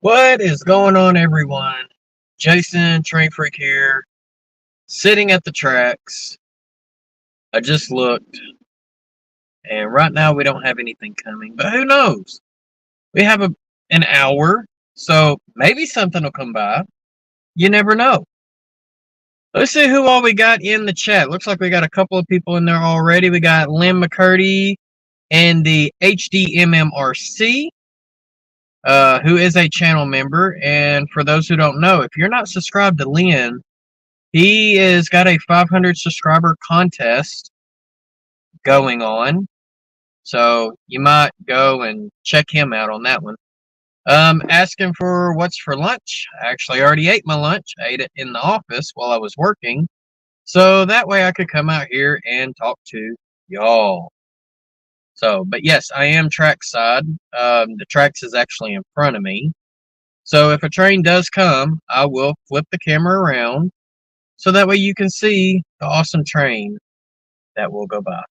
What is going on, everyone? Jason, Train Freak here, sitting at the tracks. I just looked, and right now we don't have anything coming, but who knows? We have an hour, so maybe something will come by. You never know. Let's see who all we got in the chat. Looks like we got a couple of people in there already. We got Lynn, McCurdy, and the HDMMRC. Who is a channel member. And for those who don't know, if you're not subscribed to Lynn, he has got a 500 subscriber contest going on. So you might go and check him out on that one. Asking for what's for lunch. I actually already ate my lunch. I ate it in the office while I was working. So that way I could come out here and talk to y'all. So, but yes, I am trackside. The tracks is actually in front of me. So if a train does come, I will flip the camera around so that way you can see the awesome train that will go by.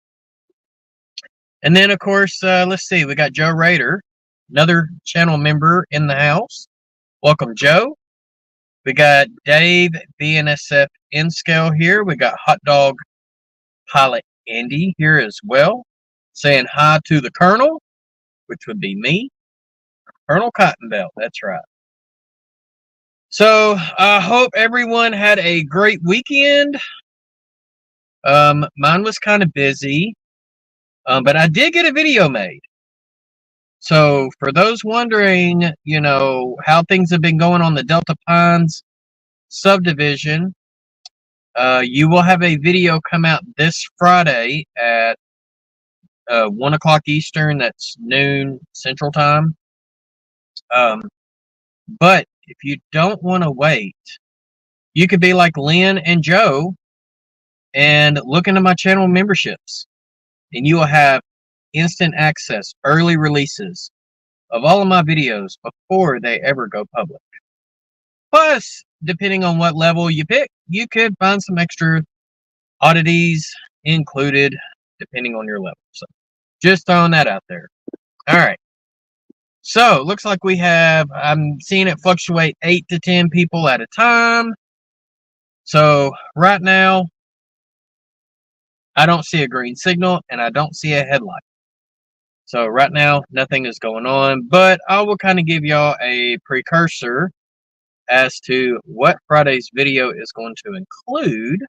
And then, of course, let's see, we got Joe Rader, another channel member in the house. Welcome, Joe. We got Dave BNSF in scale here. We got Hot Dog Pilot Andy here as well, saying hi to the Colonel, which would be me. Colonel Cottonbelt, that's right. So I hope everyone had a great weekend. Mine was kind of busy, but I did get a video made. So for those wondering, you know, how things have been going on the Delta Pines subdivision, you will have a video come out this Friday at 1 o'clock Eastern. That's noon Central Time. But if you don't want to wait, you could be like Lynn and Joe and look into my channel memberships, and you will have instant access, early releases of all of my videos before they ever go public. Plus, depending on what level you pick, you could find some extra oddities included depending on your level. So just throwing that out there. All right. So looks like we have, I'm seeing it fluctuate 8 to 10 people at a time. So right now, I don't see a green signal and I don't see a headlight. So right now, nothing is going on, but I will kind of give y'all a precursor as to what Friday's video is going to include.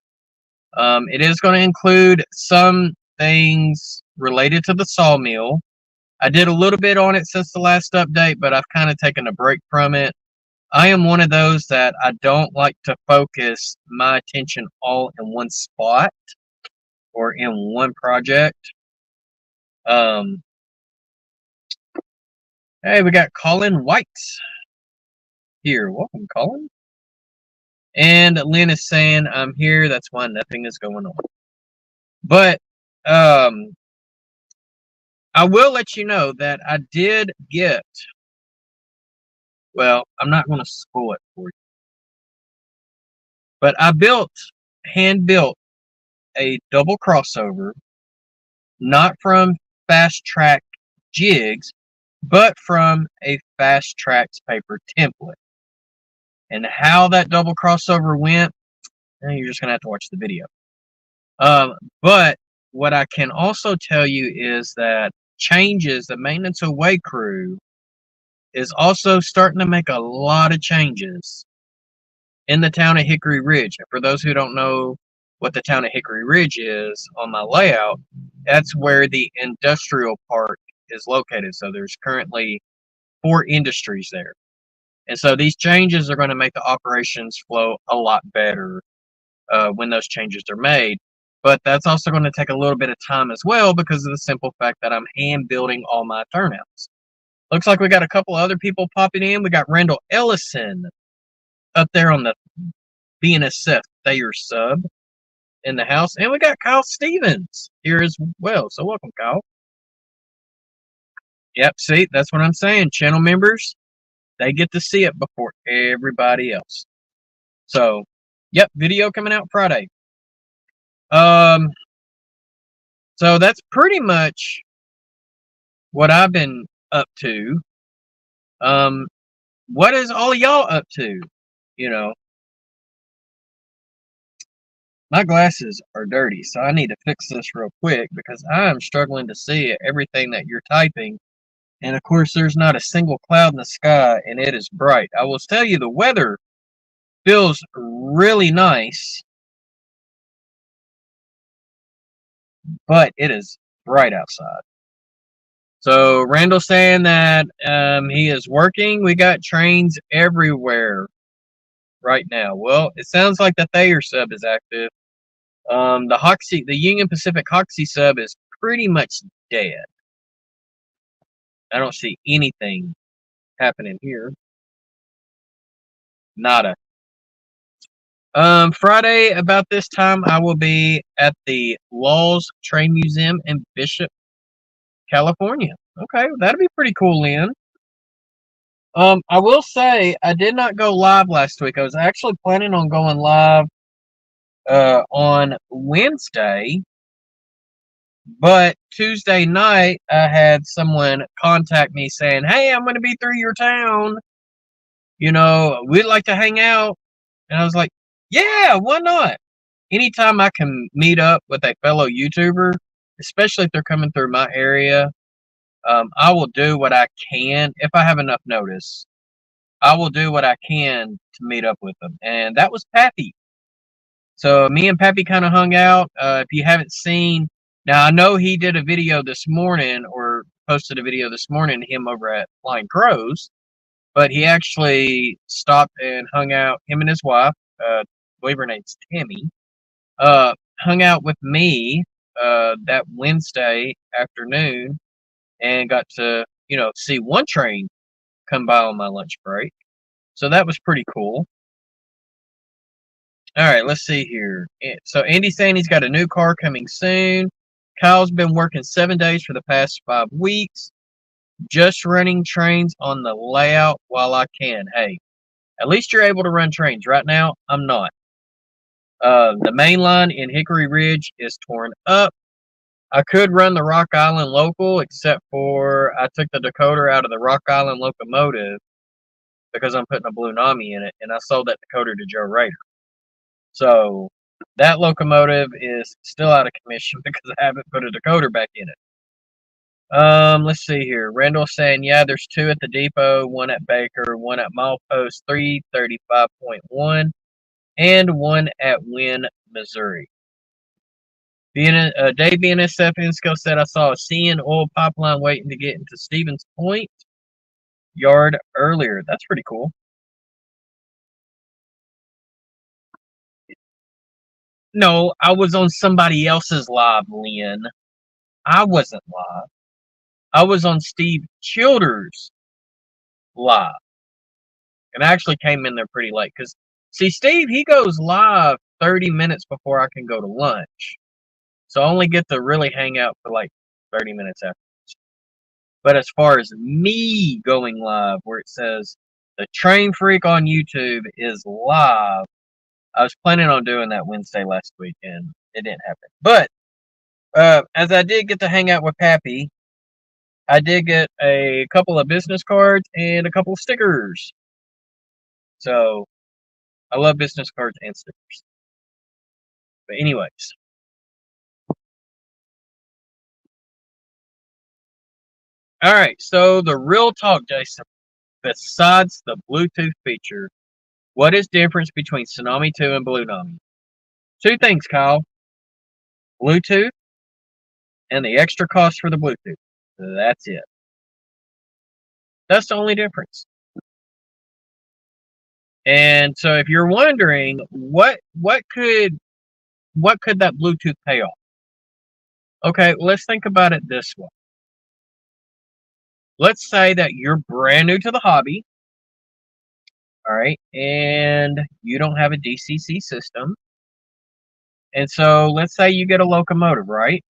It is going to include some things related to the sawmill. I did a little bit on it since the last update, but I've kind of taken a break from it. I am one of those that I don't like to focus my attention all in one spot or in one project. Hey, we got Colin White here. Welcome, Colin. And Lynn is saying, I'm here. That's why nothing is going on. But I will let you know that I did get, well, I'm not going to spoil it for you. But I hand-built a double crossover, not from Fast Track Jigs, but from a Fast Tracks paper template. And how that double crossover went, you're just going to have to watch the video. But what I can also tell you is that the maintenance away crew is also starting to make a lot of changes in the town of Hickory Ridge. And for those who don't know what the town of Hickory Ridge is on my layout, that's where the industrial park is located. So there's currently 4 industries there. And so these changes are going to make the operations flow a lot better when those changes are made. But that's also going to take a little bit of time as well because of the simple fact that I'm hand building all my turnouts. Looks like we got a couple other people popping in. We got Randall Ellison up there on the BNSF Thayer sub in the house. And we got Kyle Stevens here as well. So welcome, Kyle. Yep, see, that's what I'm saying. Channel members, they get to see it before everybody else. So, yep, video coming out Friday. So that's pretty much what I've been up to. what is all of y'all up to? You know, my glasses are dirty, so I need to fix this real quick because I'm struggling to see everything that you're typing. And of course, there's not a single cloud in the sky, and it is bright. I will tell you, the weather feels really nice, but it is bright outside. So Randall's saying that he is working. We got trains everywhere right now. Well, it sounds like the Thayer sub is active. The Union Pacific Hoxie sub is pretty much dead. I don't see anything happening here. Nada. Friday about this time, I will be at the Laws Train Museum in Bishop, California. Okay, that'll be pretty cool, Lynn. I will say I did not go live last week. I was actually planning on going live on Wednesday, but Tuesday night I had someone contact me saying, "Hey, I'm going to be through your town. You know, we'd like to hang out." And I was like, "Yeah, why not?" Anytime I can meet up with a fellow YouTuber, especially if they're coming through my area, I will do what I can if I have enough notice. I will do what I can to meet up with them. And that was Pappy. So me and Pappy kind of hung out. If you haven't seen, now I know he did a video this morning or posted a video this morning, him over at Flying Crows, but he actually stopped and hung out, him and his wife, I believe her name's Timmy, hung out with me that Wednesday afternoon and got to, see one train come by on my lunch break. So that was pretty cool. All right, let's see here. So Andy's saying he's got a new car coming soon. Kyle's been working 7 days for the past 5 weeks, just running trains on the layout while I can. Hey, at least you're able to run trains. Right now, I'm not. The main line in Hickory Ridge is torn up. I could run the Rock Island local, except for I took the decoder out of the Rock Island locomotive because I'm putting a Blue Nami in it, and I sold that decoder to Joe Rader. So that locomotive is still out of commission because I haven't put a decoder back in it. Let's see here. Randall's saying, yeah, there's 2 at the depot, 1 at Baker, 1 at milepost 335.1, and 1 at Wynn, Missouri. Dave BNSF Insco said, I saw a CN oil pipeline waiting to get into Stevens Point yard earlier. That's pretty cool. No, I was on somebody else's live, Lynn. I wasn't live. I was on Steve Childers' live. And I actually came in there pretty late. Because, see, Steve, he goes live 30 minutes before I can go to lunch. So I only get to really hang out for like 30 minutes afterwards. But as far as me going live, where it says the Train Freak on YouTube is live, I was planning on doing that Wednesday last week, and it didn't happen. But as I did get to hang out with Pappy, I did get a couple of business cards and a couple of stickers. So I love business cards and stickers. But anyways. All right, so the real talk, Jason. Besides the Bluetooth feature, what is the difference between Tsunami 2 and Blue Nami? 2 things, Kyle. Bluetooth and the extra cost for the Bluetooth. That's it. That's the only difference. And so if you're wondering what could that Bluetooth pay off? Okay, let's think about it this way. Let's say that you're brand new to the hobby, all right, and you don't have a DCC system. And so let's say you get a locomotive, right?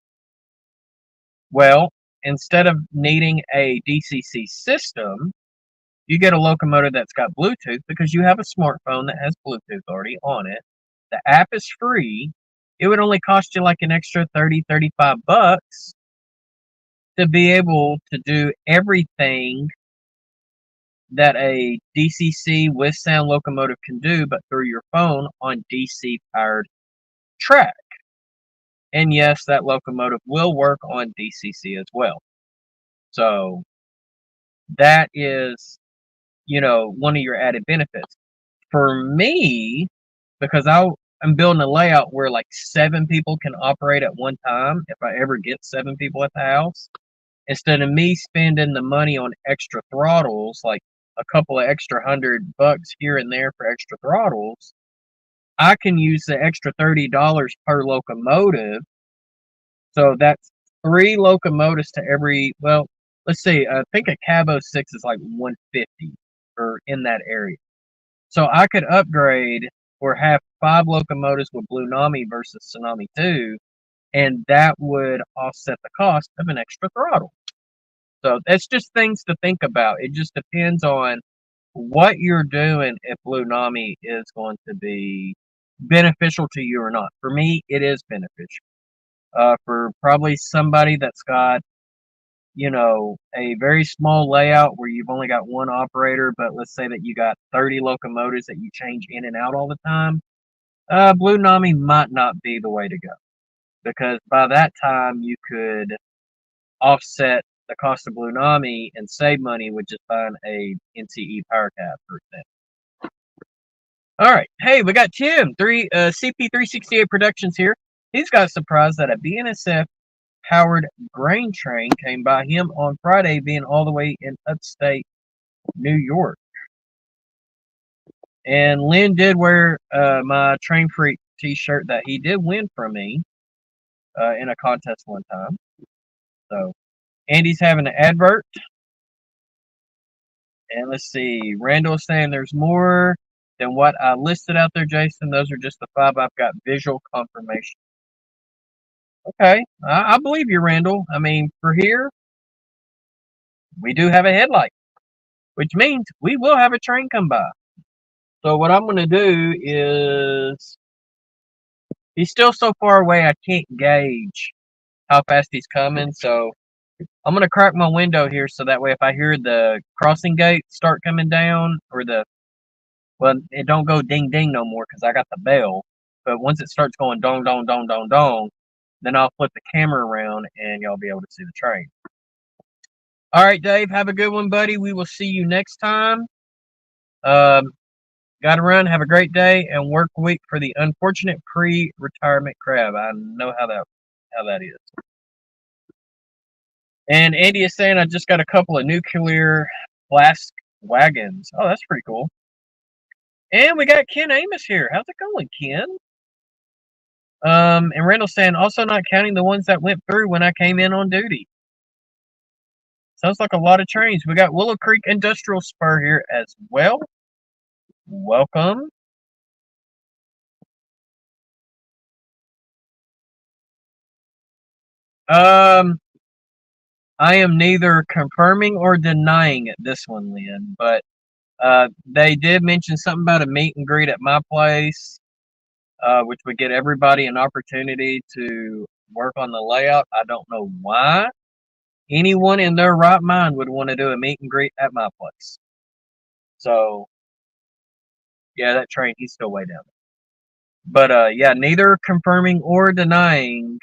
Well, instead of needing a DCC system, you get a locomotive that's got Bluetooth because you have a smartphone that has Bluetooth already on it. The app is free. It would only cost you like an extra 30, 35 bucks to be able to do everything that a DCC with sound locomotive can do, but through your phone on DC powered track. And yes, that locomotive will work on DCC as well. So that is, one of your added benefits. For me, because I'm building a layout where like 7 people can operate at one time, if I ever get 7 people at the house, instead of me spending the money on extra throttles, like a couple of extra $100 here and there for extra throttles, I can use the extra $30 per locomotive. So that's 3 locomotives to every, well, let's see, I think a Cabo 6 is like 150 or in that area. So I could upgrade or have 5 locomotives with Blue Nami versus Tsunami 2, and that would offset the cost of an extra throttle. So that's just things to think about. It just depends on what you're doing if Blue Nami is going to be beneficial to you or not. For me, it is beneficial. For probably somebody that's got, a very small layout where you've only got one operator, but let's say that you got 30 locomotives that you change in and out all the time, Blue Nami might not be the way to go. Because by that time, you could offset the cost of Blue Nami and save money with just buying a NCE power cab, for example. All right. Hey, we got Tim, CP368 Productions here. He's got surprised that a BNSF powered grain train came by him on Friday, being all the way in upstate New York. And Lynn did wear my Train Freak t-shirt that he did win from me in a contest one time. So Andy's having an advert. And let's see, Randall's saying there's more than what I listed out there, Jason. Those are just the 5 I've got visual confirmation. Okay, I believe you, Randall. I mean, for here, we do have a headlight, which means we will have a train come by. So what I'm going to do is, he's still so far away I can't gauge how fast he's coming. So I'm going to crack my window here so that way if I hear the crossing gate start coming down, or well, it don't go ding ding no more because I got the bell. But once it starts going dong dong dong dong dong, then I'll flip the camera around and y'all be able to see the train. All right, Dave, have a good one, buddy. We will see you next time. Got to run. Have a great day and work week for the unfortunate pre-retirement crab. I know how that is. And Andy is saying I just got a couple of nuclear blast wagons. Oh, that's pretty cool. And we got Ken Amos here. How's it going, Ken? And Randall's saying also not counting the ones that went through when I came in on duty. Sounds like a lot of trains. We got Willow Creek Industrial Spur here as well. Welcome. I am neither confirming or denying this one, Lynn, but they did mention something about a meet and greet at my place, which would get everybody an opportunity to work on the layout. I don't know why anyone in their right mind would want to do a meet and greet at my place. So, yeah, that train, he's still way down there. But, yeah, neither confirming or denying.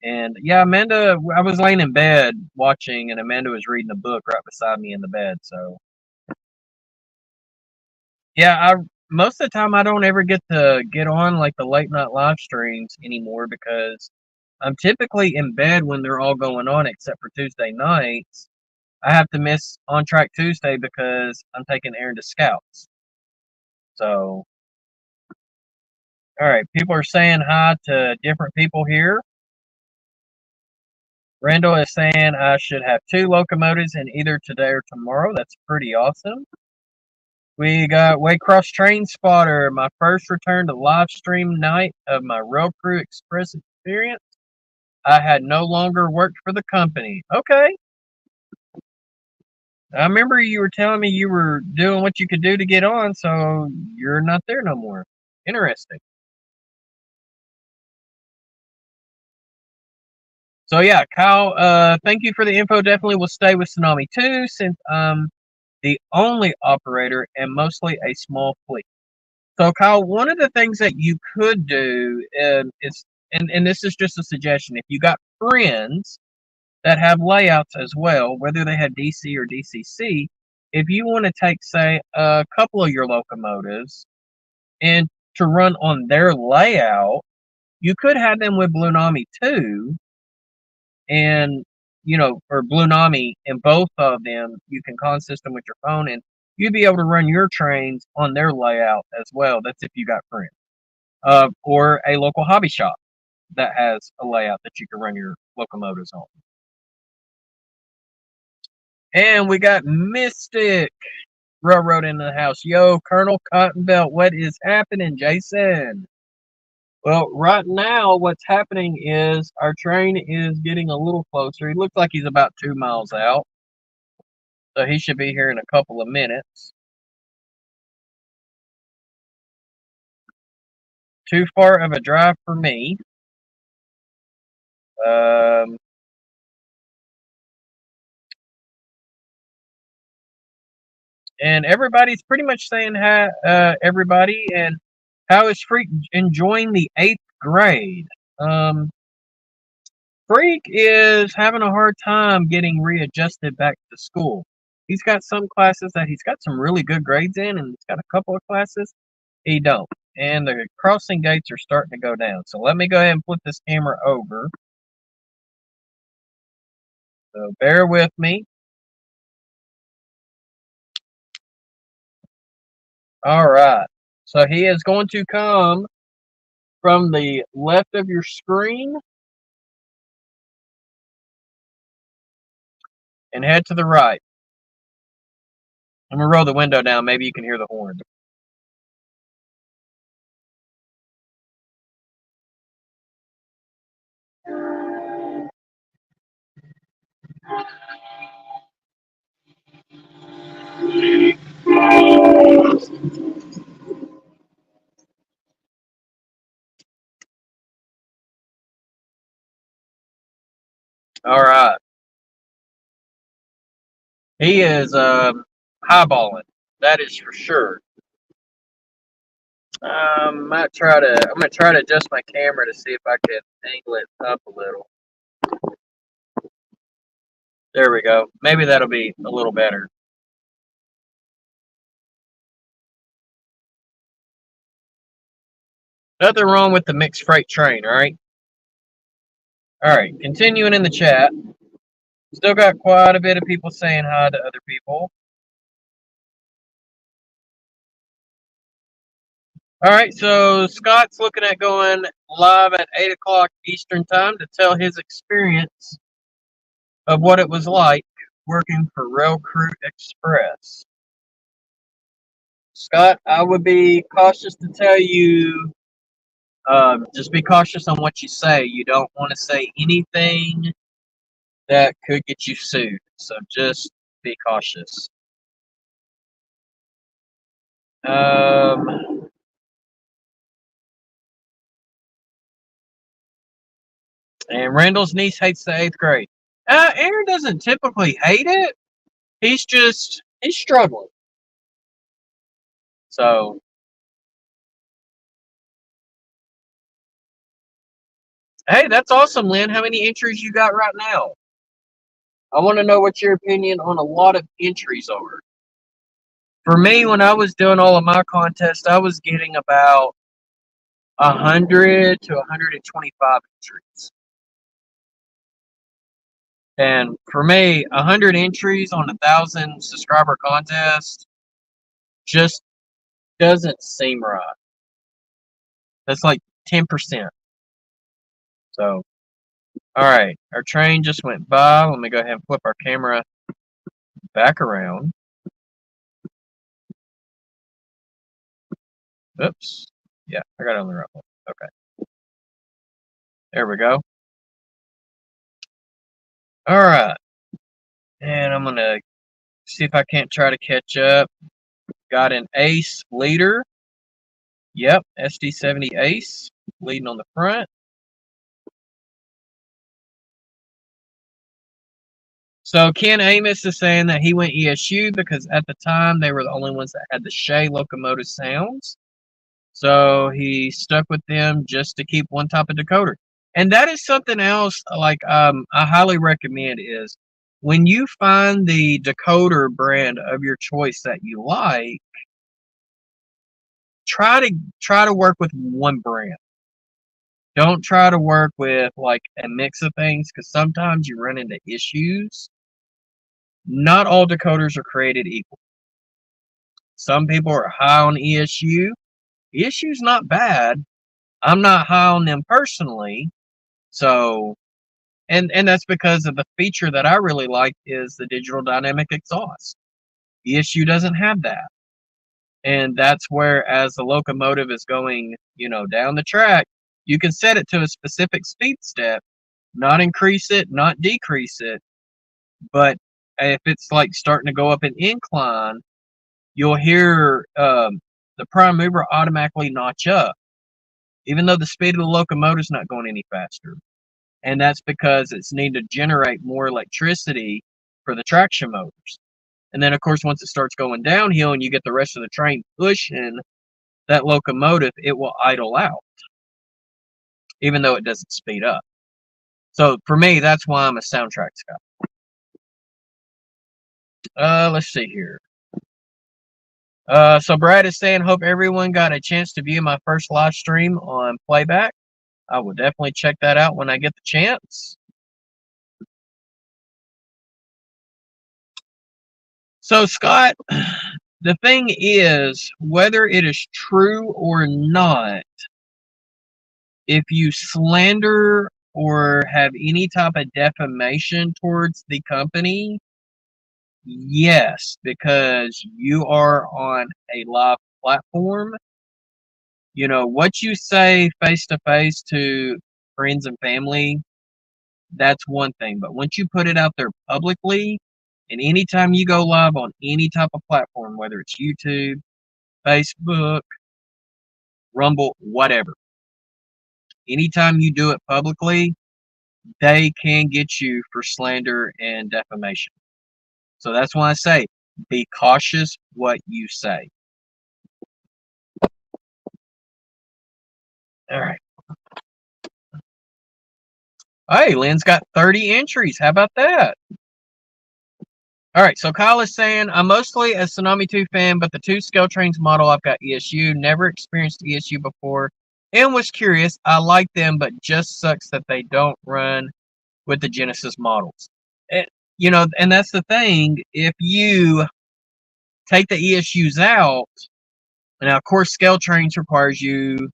And, yeah, Amanda, I was laying in bed watching, and Amanda was reading a book right beside me in the bed, so. Yeah, most of the time I don't ever get to get on, like, the late night live streams anymore because I'm typically in bed when they're all going on except for Tuesday nights. I have to miss On Track Tuesday because I'm taking Aaron to Scouts. So, all right, people are saying hi to different people here. Randall is saying I should have 2 locomotives in either today or tomorrow. That's pretty awesome. We got Waycross Train Spotter, my first return to live stream night of my Rail Crew Express experience. I had no longer worked for the company. Okay. I remember you were telling me you were doing what you could do to get on, so you're not there no more. Interesting. So yeah, Kyle, thank you for the info. Definitely will stay with Tsunami 2 since the only operator, and mostly a small fleet. So, Kyle, one of the things that you could do is, and this is just a suggestion, if you got friends that have layouts as well, whether they have DC or DCC, if you want to take, say, a couple of your locomotives and to run on their layout, you could have them with Blue Nami too, and or Blue Nami, and both of them you can consystem with your phone, and you'd be able to run your trains on their layout as well. That's if you got friends, or a local hobby shop that has a layout that you can run your locomotives on. And we got Mystic Railroad in the house. Yo, Colonel Cottonbelt, what is happening, Jason? Well, right now, what's happening is our train is getting a little closer. He looks like he's about 2 miles out. So he should be here in a couple of minutes. Too far of a drive for me. And everybody's pretty much saying hi, everybody. And how is Freak enjoying the 8th grade? Freak is having a hard time getting readjusted back to school. He's got some classes that he's got some really good grades in, and he's got a couple of classes he don't. And the crossing gates are starting to go down. So let me go ahead and flip this camera over. So bear with me. All right. So he is going to come from the left of your screen and head to the right. I'm going to roll the window down. Maybe you can hear the horn. All right. He is highballing. That is for sure. I'm gonna try to adjust my camera to see if I can angle it up a little. There we go. Maybe that'll be a little better. Nothing wrong with the mixed freight train, right? All right, continuing in the chat. Still got quite a bit of people saying hi to other people. All right, so Scott's looking at going live at 8 o'clock Eastern time to tell his experience of what it was like working for Rail Crew Express. Scott, I would be cautious to tell you, just be cautious on what you say. You don't want to say anything that could get you sued, so just be cautious. And Randall's niece hates the 8th grade. Aaron doesn't typically hate it. He's struggling. So, hey, that's awesome, Lynn. How many entries you got right now? I want to know what your opinion on a lot of entries are. For me, when I was doing all of my contests, I was getting about 100 to 125 entries. And for me, 100 entries on 1,000 subscriber contest just doesn't seem right. That's like 10%. So, all right, our train just went by. Let me go ahead and flip our camera back around. Oops. Yeah, I got it on the right one. Okay. There we go. All right. And I'm going to see if I can't try to catch up. Got an ace leader. Yep, SD70 ace leading on the front. So Ken Amos is saying that he went ESU because at the time they were the only ones that had the Shea locomotive sounds. So he stuck with them just to keep one type of decoder. And that is something else like I highly recommend is when you find the decoder brand of your choice that you like, try to work with one brand. Don't try to work with like a mix of things because sometimes you run into issues. Not all decoders are created equal. Some people are high on ESU. ESU's not bad. I'm not high on them personally. So and that's because of the feature that I really like is the digital dynamic exhaust. ESU doesn't have that. And that's where as the locomotive is going, down the track, you can set it to a specific speed step, not increase it, not decrease it. But if it's like starting to go up an incline, you'll hear the prime mover automatically notch up, even though the speed of the locomotive is not going any faster. And that's because it's needing to generate more electricity for the traction motors. And then, of course, once it starts going downhill and you get the rest of the train pushing that locomotive, it will idle out, even though it doesn't speed up. So for me, that's why I'm a soundtracks guy. Let's see here. So Brad is saying, hope everyone got a chance to view my first live stream on playback. I will definitely check that out when I get the chance. So Scott, the thing is, whether it is true or not, if you slander or have any type of defamation towards the company, yes, because you are on a live platform. What you say face to face to friends and family, that's one thing. But once you put it out there publicly, and anytime you go live on any type of platform, whether it's YouTube, Facebook, Rumble, whatever, anytime you do it publicly, they can get you for slander and defamation. So that's why I say, be cautious what you say. All right. Hey, Lynn's got 30 entries. How about that? All right, so Kyle is saying, I'm mostly a Tsunami 2 fan, but the 2 Scale Trains model, I've got ESU. Never experienced ESU before and was curious. I like them, but just sucks that they don't run with the Genesis models. And, and that's the thing. If you take the ESUs out, now, of course, Scale Trains requires you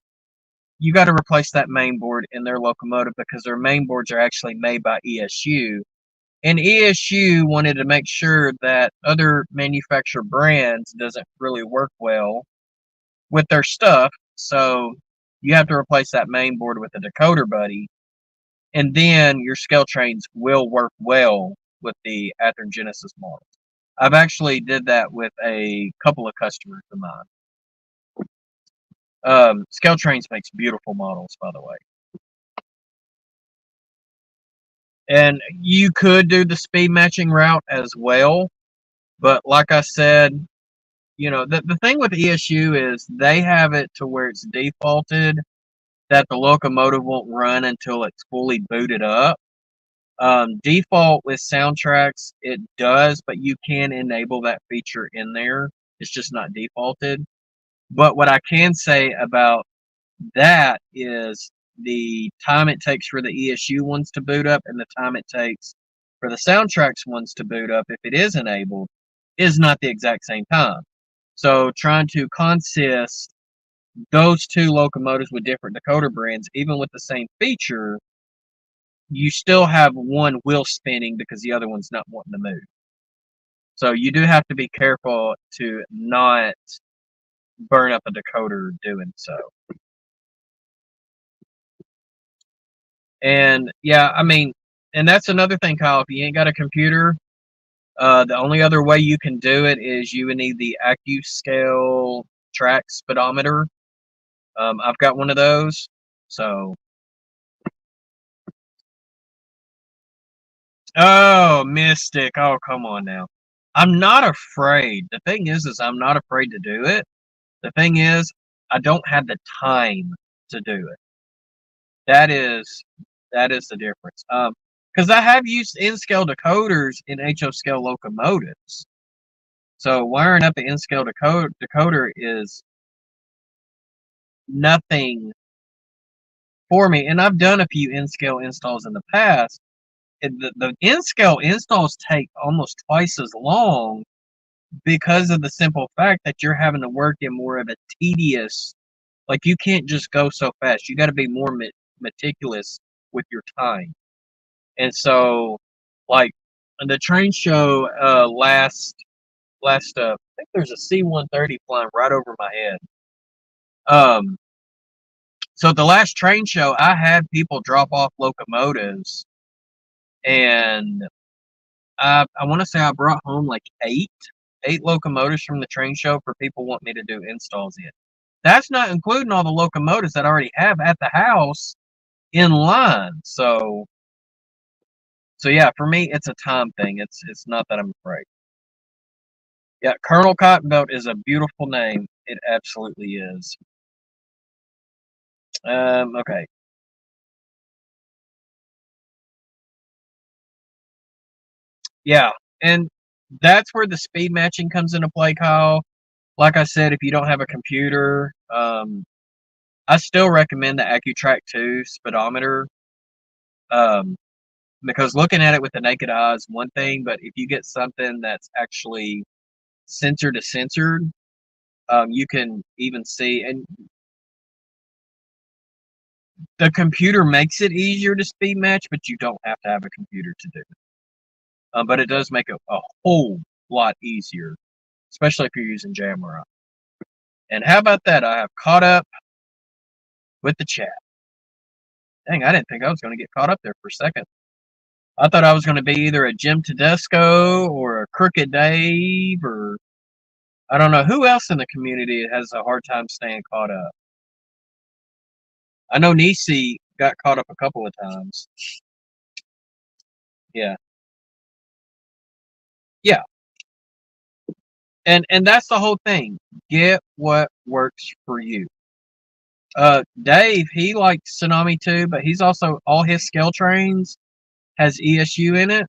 got to replace that main board in their locomotive because their main boards are actually made by ESU. And ESU wanted to make sure that other manufacturer brands doesn't really work well with their stuff. So you have to replace that main board with a decoder buddy. And then your Scale Trains will work well with the Athearn Genesis models. I've actually did that with a couple of customers of mine. Scale Trains makes beautiful models, by the way. And you could do the speed matching route as well. But like I said, the thing with ESU is they have it to where it's defaulted that the locomotive won't run until it's fully booted up. Default with soundtracks, it does, but you can enable that feature in there. It's just not defaulted. But what I can say about that is the time it takes for the ESU ones to boot up and the time it takes for the soundtracks ones to boot up, if it is enabled, is not the exact same time. So trying to consist those 2 locomotives with different decoder brands, even with the same feature, you still have one wheel spinning because the other one's not wanting to move. So you do have to be careful to not burn up a decoder doing so. And yeah, and that's another thing, Kyle. If you ain't got a computer, the only other way you can do it is you would need the AccuScale track speedometer. I've got one of those. So, Oh, Mystic. Oh, come on now. I'm not afraid. The thing is I'm not afraid to do it. The thing is, I don't have the time to do it. That is the difference. Because I have used N-scale decoders in HO-scale locomotives. So wiring up an N-scale decoder is nothing for me. And I've done a few N-scale installs in the past. The N-scale installs take almost twice as long because of the simple fact that you're having to work in more of a tedious, like you can't just go so fast. You got to be more meticulous with your time. And so, like the train show I think there's a C-130 flying right over my head. So the last train show, I had people drop off locomotives, and I want to say I brought home like eight locomotives from the train show for people want me to do installs in. That's not including all the locomotives that I already have at the house in line. So yeah, for me, it's a time thing. It's not that I'm afraid. Yeah, Colonel Cottonbelt is a beautiful name. It absolutely is. Okay. Yeah, and that's where the speed matching comes into play, Kyle. Like I said, if you don't have a computer, I still recommend the AccuTrack 2 speedometer. Because looking at it with the naked eye is one thing, but if you get something that's actually sensor to sensor, you can even see, and the computer makes it easier to speed match, but you don't have to have a computer to do it. But it does make it a whole lot easier, especially if you're using Jammer. And how about that? I have caught up with the chat. Dang, I didn't think I was going to get caught up there for a second. I thought I was going to be either a Jim Tedesco or a Crooked Dave, or I don't know who else in the community has a hard time staying caught up. I know Nisi got caught up a couple of times. Yeah. Yeah. And that's the whole thing. Get what works for you. Dave, he likes Tsunami too, but he's also, all his scale trains has ESU in it.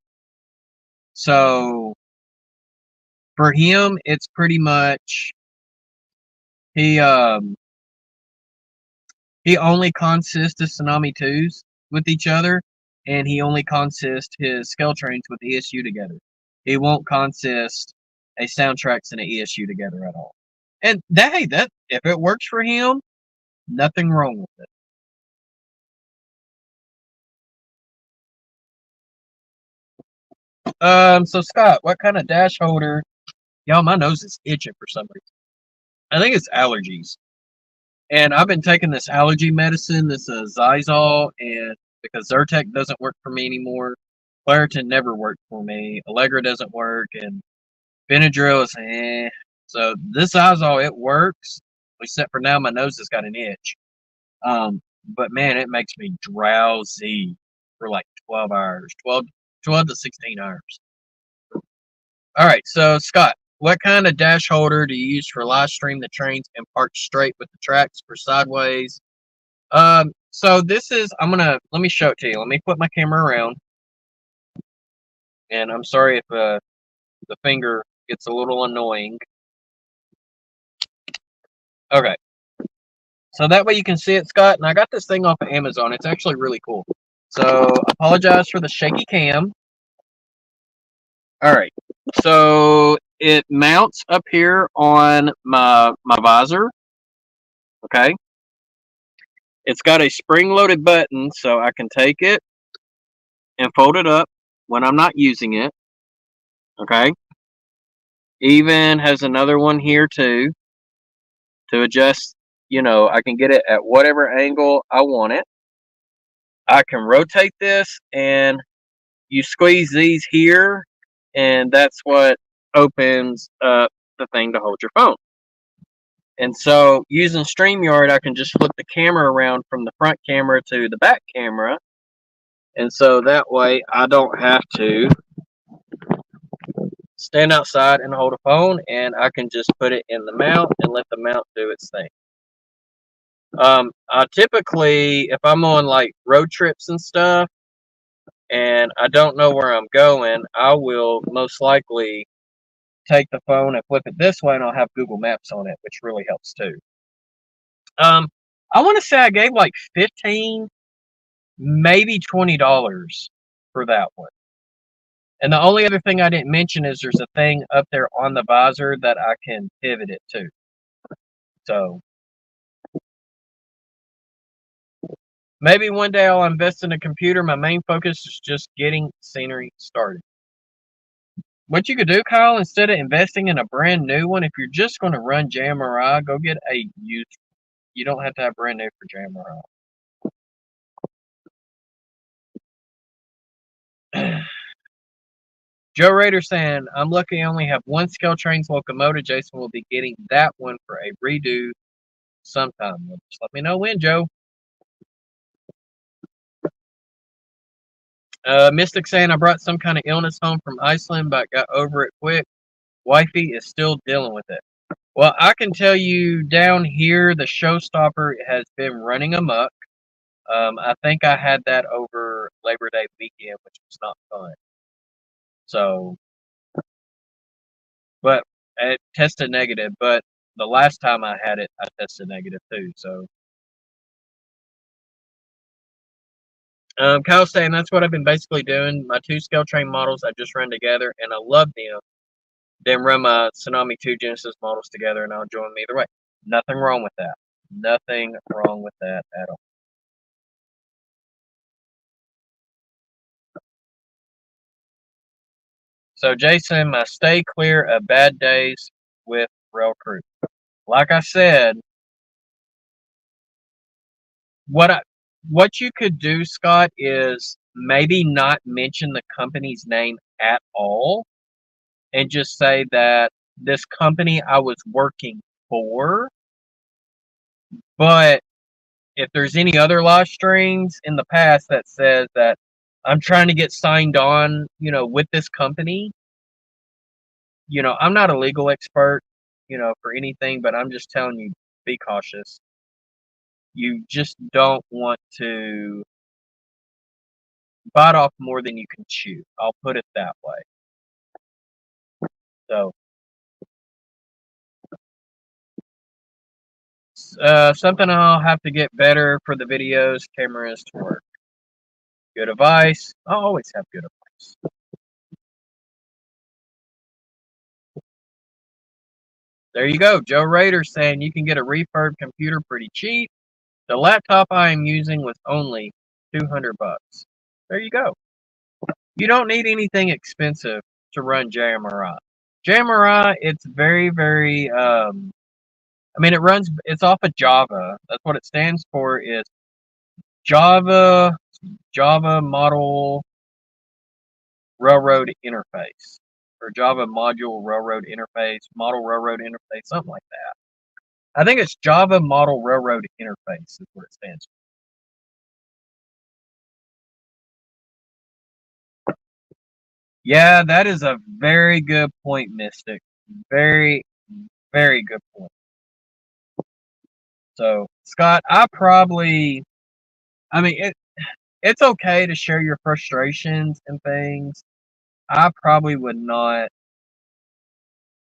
So for him, it's pretty much he only consists of Tsunami 2s with each other, and he only consists his scale trains with ESU together. He won't consist a soundtracks and an ESU together at all. And that if it works for him, nothing wrong with it. So Scott, what kind of dash holder? Y'all, my nose is itching for some reason. I think it's allergies. And I've been taking this allergy medicine, this Zysol, and because Zyrtec doesn't work for me anymore, Claritin never worked for me, Allegra doesn't work, and Benadryl is So this Zysol, it works, except for now my nose has got an itch. But man, it makes me drowsy for like 12 hours, 12 to 16 hours. All right, so Scott, what kind of dash holder do you use for live stream the trains and park straight with the tracks for sideways? So this is, let me show it to you. Let me put my camera around. And I'm sorry if the finger gets a little annoying. Okay. So that way you can see it, Scott. And I got this thing off of Amazon. It's actually really cool. So apologize for the shaky cam. All right. So it mounts up here on my visor. Okay. It's got a spring-loaded button, so I can take it and fold it up when I'm not using it. Okay. Even has another one here too to adjust. I can get it at whatever angle I want it. I can rotate this, and you squeeze these here, and that's what opens up the thing to hold your phone. And so using StreamYard, I can just flip the camera around from the front camera to the back camera, And so that way I don't have to stand outside and hold a phone, and I can just put it in the mount and let the mount do its thing. I typically, if I'm on like road trips and stuff, and I don't know where I'm going, I will most likely take the phone and flip it this way, and I'll have Google Maps on it, which really helps too. I want to say I gave like $15, maybe $20 for that one. And the only other thing I didn't mention is there's a thing up there on the visor that I can pivot it to. So maybe one day I'll invest in a computer. My main focus is just getting scenery started. What you could do, Kyle, instead of investing in a brand new one, if you're just going to run JMRI, go get a used. You don't have to have brand new for JMRI. Joe Rader saying, I'm lucky I only have one Scale Trains locomotive. Jason will be getting that one for a redo sometime. Just let me know when, Joe. Mystic saying, I brought some kind of illness home from Iceland, but got over it quick. Wifey is still dealing with it. Well, I can tell you down here, the showstopper has been running amok. I think I had that over Labor Day weekend, which was not fun. So, but it tested negative. But the last time I had it, I tested negative too. So, Kyle's saying that's what I've been basically doing. My two scale train models I just run together, and I love them. Then run my Tsunami 2 Genesis models together, and I'll enjoy them either way. Nothing wrong with that. Nothing wrong with that at all. So, Jason, my stay clear of bad days with rail crew. Like I said, what you could do, Scott, is maybe not mention the company's name at all, and just say that this company I was working for. But if there's any other live streams in the past that says that I'm trying to get signed on, with this company, I'm not a legal expert, for anything, but I'm just telling you, be cautious. You just don't want to bite off more than you can chew. I'll put it that way. So, something I'll have to get better for the videos, cameras to work. Good advice. I'll always have good advice. There you go. Joe Rader saying you can get a refurb computer pretty cheap. The laptop I am using was only $200. There you go. You don't need anything expensive to run JMRI. JMRI, it's very, very, it's off of Java. That's what it stands for, is Java Model Railroad Interface. Or Java Module Railroad Interface, Model Railroad Interface, something like that. I think it's Java Model Railroad Interface is what it stands for. Yeah, that is a very good point, Mystic. Very, very good point. So, Scott, it's okay to share your frustrations and things. I probably would not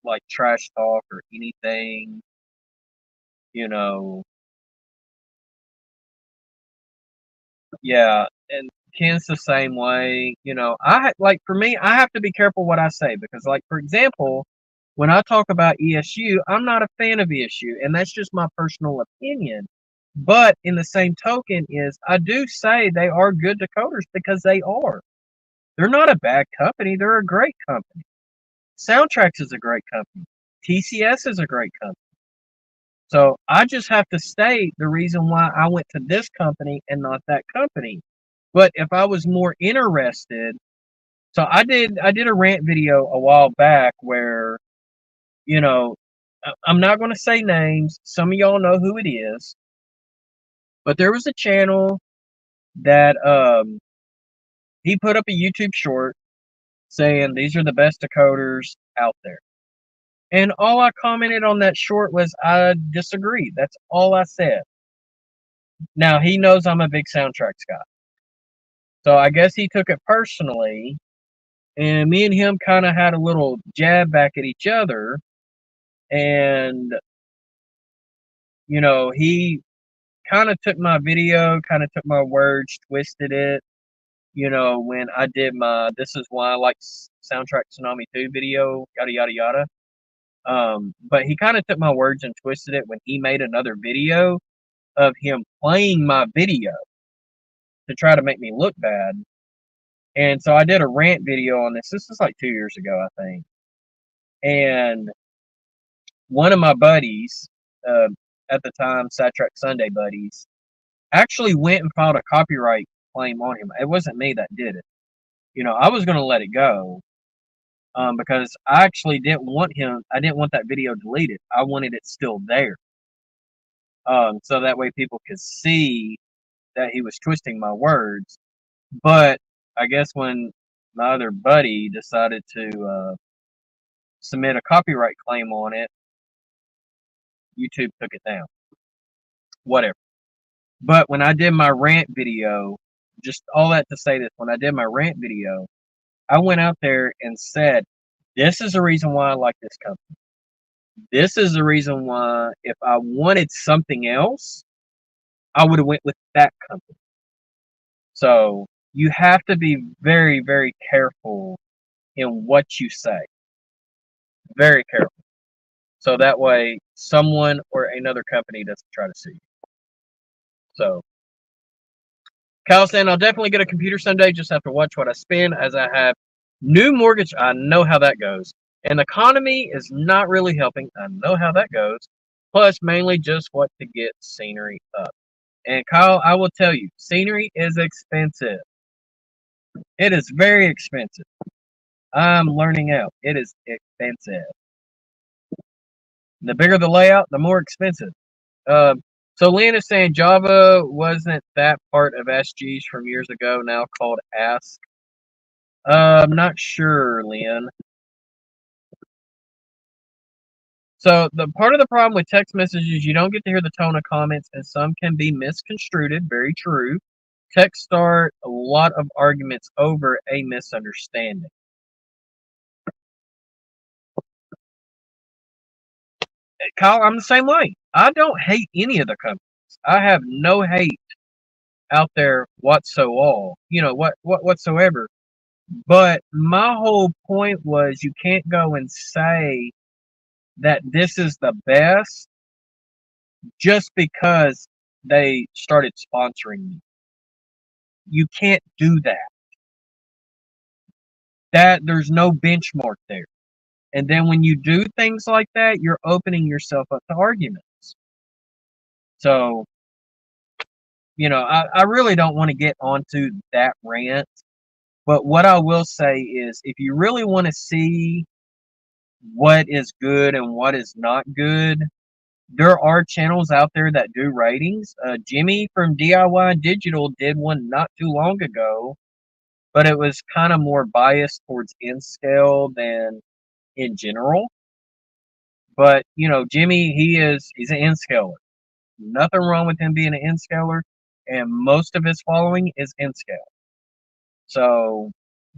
like trash talk or anything, Yeah, and Ken's the same way. For me, I have to be careful what I say because, like, for example, when I talk about ESU, I'm not a fan of ESU, and that's just my personal opinion. But in the same token, I do say they are good decoders because they are. They're not a bad company. They're a great company. Soundtracks is a great company. TCS is a great company. So I just have to state the reason why I went to this company and not that company. But if I was more interested, so I did a rant video a while back where, I'm not going to say names. Some of y'all know who it is. But there was a channel that he put up a YouTube short saying these are the best decoders out there. And all I commented on that short was I disagree. That's all I said. Now, he knows I'm a big soundtracks guy. So I guess he took it personally. And me and him kind of had a little jab back at each other. And, you know, he kind of took my video, kind of took my words, twisted it. You know, when I did my This Is Why I Like Soundtrack Tsunami 2 video, yada, yada, yada. But he kind of took my words and twisted it when he made another video of him playing my video to try to make me look bad. And so I did a rant video on this. This was like 2 years ago, I think. And one of my buddies, at the time, Sidetrack Sunday buddies, actually went and filed a copyright claim on him. It wasn't me that did it. You know, I was going to let it go because I actually didn't want that video deleted. I wanted it still there. So that way people could see that he was twisting my words. But I guess when my other buddy decided to submit a copyright claim on it, YouTube took it down. Whatever. But when I did my rant video, just all that to say this, when I did my rant video, I went out there and said, this is the reason why I like this company. This is the reason why if I wanted something else, I would have went with that company. So you have to be very, very careful in what you say. Very careful. So that way someone or another company doesn't try to sue you. So Kyle saying, I'll definitely get a computer someday, just have to watch what I spend as I have new mortgage. I know how that goes. And the economy is not really helping. I know how that goes. Plus, mainly just what to get scenery up. And Kyle, I will tell you, scenery is expensive. It is very expensive. I'm learning out. It is expensive. The bigger the layout, the more expensive. So Lynn is saying Java wasn't that part of SGs from years ago, now called Ask. I'm not sure, Lynn. So the part of the problem with text messages, you don't get to hear the tone of comments, and some can be misconstrued. Very true. Text start a lot of arguments over a misunderstanding. Kyle, I'm the same way. I don't hate any of the companies. I have no hate out there whatsoever. You know, whatsoever. But my whole point was you can't go and say that this is the best just because they started sponsoring you. You can't do that. There's no benchmark there. And then when you do things like that, you're opening yourself up to arguments. So, you know, I really don't want to get onto that rant. But what I will say is if you really want to see what is good and what is not good, there are channels out there that do ratings. Jimmy from DIY Digital did one not too long ago, but it was kind of more biased towards in-scale than in general. But, you know, Jimmy, he's an in-scaler. Nothing wrong with him being an in-scaler, and most of his following is in-scale. So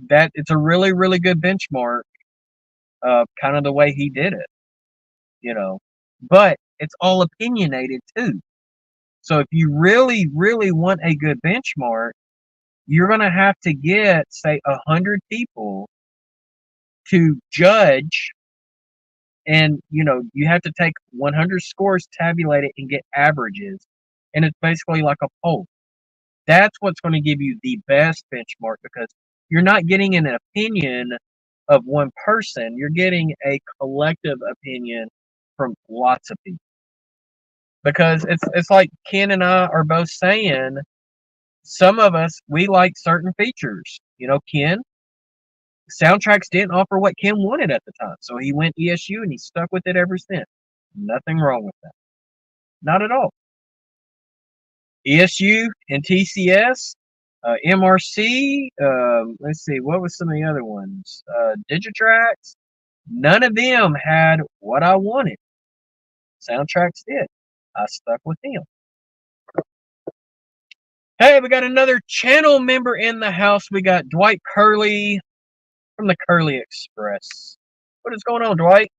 that it's a really, really good benchmark of kind of the way he did it, you know. But it's all opinionated too. So if you really, really want a good benchmark, you're going to have to get, say, 100 people to judge. And, you know, you have to take 100 scores, tabulate it, and get averages. And it's basically like a poll. That's what's going to give you the best benchmark because you're not getting an opinion of one person. You're getting a collective opinion from lots of people. Because it's like Ken and I are both saying, some of us, we like certain features. You know, Ken, Soundtracks didn't offer what Ken wanted at the time. So he went ESU and he stuck with it ever since. Nothing wrong with that. Not at all. ESU and TCS, MRC. Let's see, what was some of the other ones? Digitrax. None of them had what I wanted. Soundtracks did. I stuck with them. Hey, we got another channel member in the house. We got Dwight Kerley from the Kerley Express. What is going on, Dwight?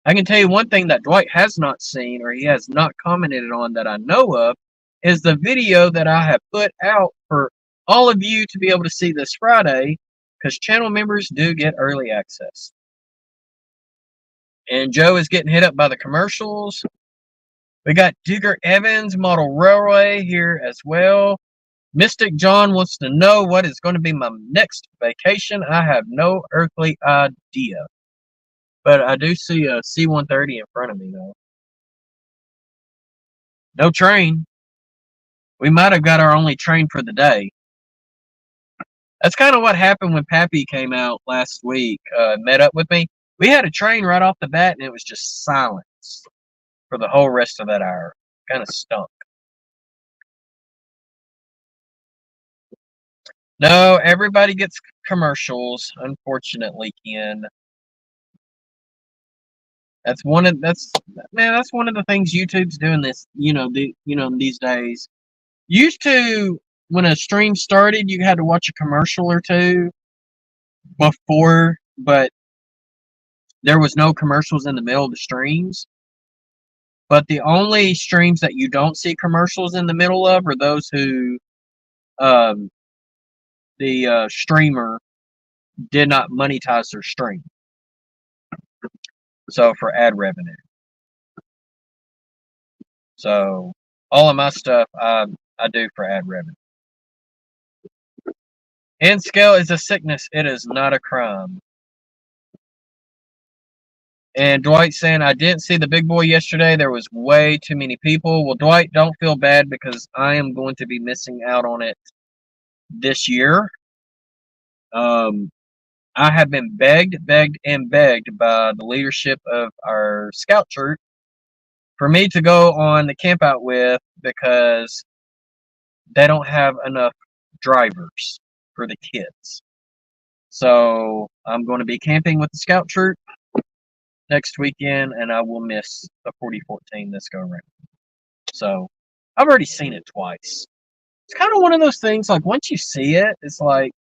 I can tell you one thing that Dwight has not seen, or he has not commented on that I know of, is the video that I have put out for all of you to be able to see this Friday, because channel members do get early access. And Joe is getting hit up by the commercials. We got Digger Evans Model Railway here as well. Mystic John wants to know what is going to be my next vacation. I have no earthly idea. But I do see a C-130 in front of me, though. No train. We might have got our only train for the day. That's kind of what happened when Pappy came out last week, met up with me. We had a train right off the bat, and it was just silence for the whole rest of that hour. Kind of stunk. No, everybody gets commercials, unfortunately, Ken. That's one of the things YouTube's doing this, these days. Used to, when a stream started, you had to watch a commercial or two before, but there was no commercials in the middle of the streams. But the only streams that you don't see commercials in the middle of are those who the streamer did not monetize their stream. So for ad revenue. So all of my stuff I do for ad revenue. N scale is a sickness. It is not a crime. And Dwight saying, I didn't see the big boy yesterday. There was way too many people. Well, Dwight, don't feel bad because I am going to be missing out on it this year. I have been begged by the leadership of our scout troop for me to go on the camp out with because they don't have enough drivers for the kids. So I'm going to be camping with the scout troop next weekend, and I will miss the 4014 this go around. So I've already seen it twice. It's kind of one of those things, like once you see it, it's like,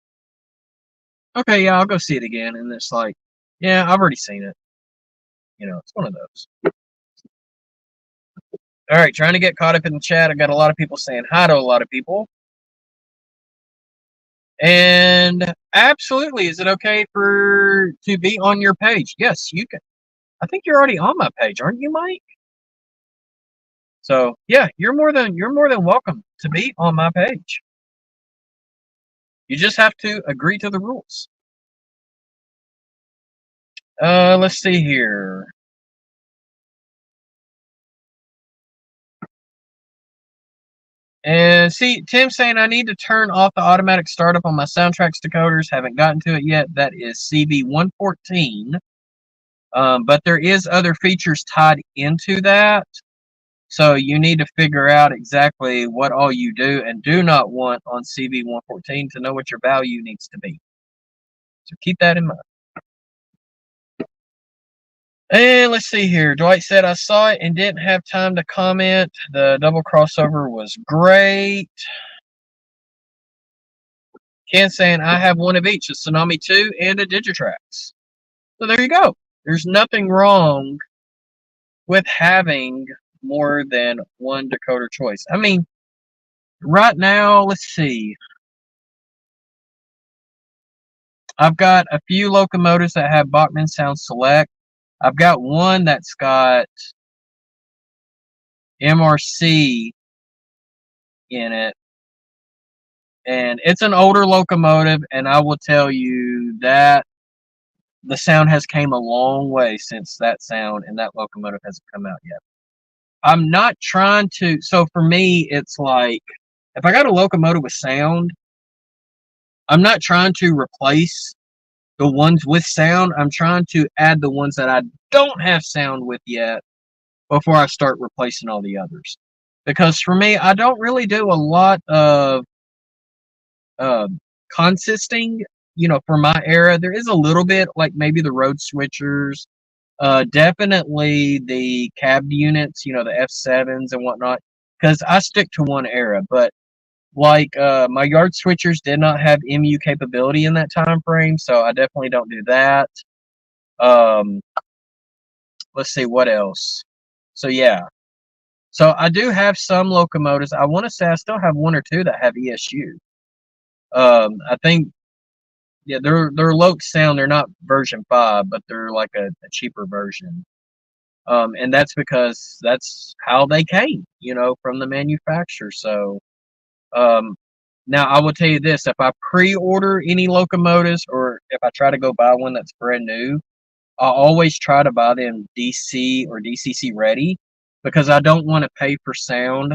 okay, yeah, I'll go see it again. And it's like, yeah, I've already seen it. It's one of those. All right, trying to get caught up in the chat. I got a lot of people saying hi to a lot of people. And absolutely, is it okay to be on your page? Yes, you can. I think you're already on my page, aren't you, Mike? So yeah, you're more than welcome to be on my page. You just have to agree to the rules. Let's see here. And see, Tim saying I need to turn off the automatic startup on my Soundtracks decoders. Haven't gotten to it yet. That is CB114. But there is other features tied into that. So you need to figure out exactly what all you do and do not want on CB114 to know what your value needs to be. So keep that in mind. And let's see here. Dwight said, I saw it and didn't have time to comment. The double crossover was great. Ken saying, I have one of each, a Tsunami 2 and a Digitrax. So there you go. There's nothing wrong with having more than one decoder choice. I mean, right now, let's see. I've got a few locomotives that have Bachmann Sound Select. I've got one that's got MRC in it. And it's an older locomotive, and I will tell you that the sound has came a long way since that sound, and that locomotive hasn't come out yet. I'm not trying to, so for me, it's like, if I got a locomotive with sound, I'm not trying to replace the ones with sound. I'm trying to add the ones that I don't have sound with yet before I start replacing all the others. Because for me, I don't really do a lot of consisting, for my era. There is a little bit, like maybe the road switchers, definitely the cab units, the F7s and whatnot, because I stick to one era. But like my yard switchers did not have MU capability in that time frame, so I definitely don't do that. Let's see what else. So yeah, so I do have some locomotives. I want to say I still have one or two that have ESU. I think, yeah, they're Loke sound. They're not version 5, but they're like a cheaper version. And that's because that's how they came, from the manufacturer. So, now I will tell you this: if I pre-order any locomotives, or if I try to go buy one that's brand new, I always try to buy them DC or DCC ready, because I don't want to pay for sound.